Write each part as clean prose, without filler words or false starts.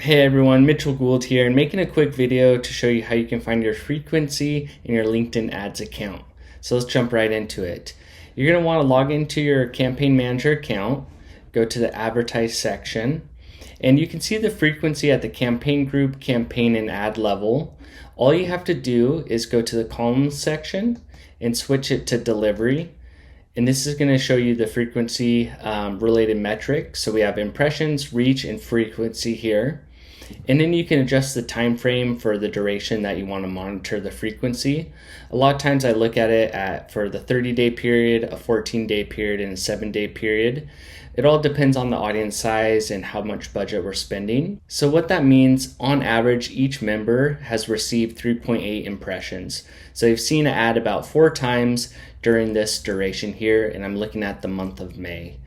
Hey everyone, Mitchell Gould here, and making a quick video to show you how you can find your frequency in your LinkedIn ads account. So let's jump right into it. You're going to want to log into your Campaign Manager account, go to the Advertise section, and you can see the frequency at the campaign group, campaign, and ad level. All you have to do is go to the columns section and switch it to delivery. And this is going to show you the frequency related metrics. So we have impressions, reach, and frequency here. And then you can adjust the time frame for the duration that you want to monitor the frequency. A lot of times I look at it for the 30-day period, a 14-day period, and a 7-day period. It all depends on the audience size and how much budget we're spending. So what that means, on average, each member has received 3.8 impressions. So you've seen an ad about 4 times during this duration here, and I'm looking at the month of May.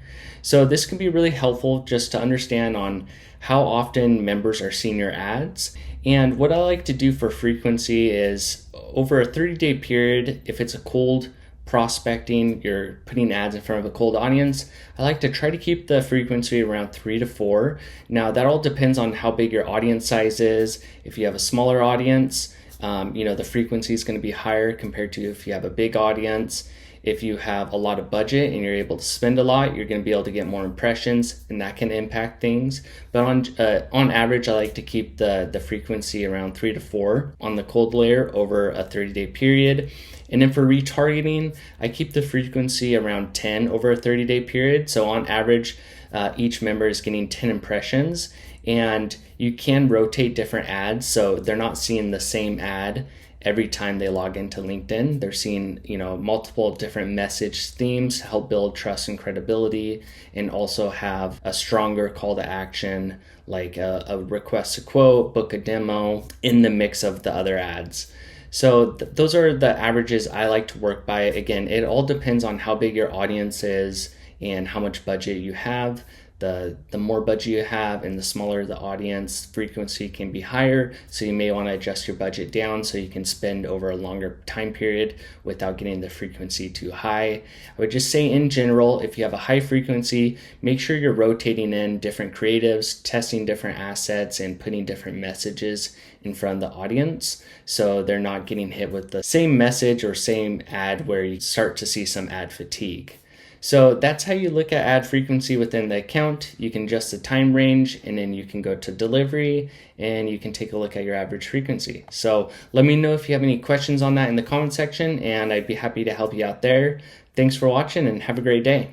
So this can be really helpful just to understand on how often members are seeing your ads. And what I like to do for frequency is over a 30-day period, if it's a cold prospecting, you're putting ads in front of a cold audience, I like to try to keep the frequency around 3 to 4. Now that all depends on how big your audience size is. If you have a smaller audience, the frequency is going to be higher compared to if you have a big audience. If you have a lot of budget and you're able to spend a lot, you're going to be able to get more impressions, and that can impact things. But on average, I like to keep the frequency around 3 to 4 on the cold layer over a 30-day period. And then for retargeting, I keep the frequency around 10 over a 30-day period. So on average, each member is getting 10 impressions, and you can rotate different ads so they're not seeing the same ad every time they log into LinkedIn. They're seeing, multiple different message themes to help build trust and credibility, and also have a stronger call to action, like a request to quote, book a demo, in the mix of the other ads. So those are the averages I like to work by. Again, it all depends on how big your audience is and how much budget you have. The more budget you have and the smaller the audience, frequency can be higher. So you may want to adjust your budget down so you can spend over a longer time period without getting the frequency too high. I would just say in general, if you have a high frequency, make sure you're rotating in different creatives, testing different assets, and putting different messages in front of the audience so they're not getting hit with the same message or same ad where you start to see some ad fatigue. So that's how you look at ad frequency within the account. You can adjust the time range, and then you can go to delivery and you can take a look at your average frequency. So let me know if you have any questions on that in the comment section, and I'd be happy to help you out there. Thanks for watching and have a great day.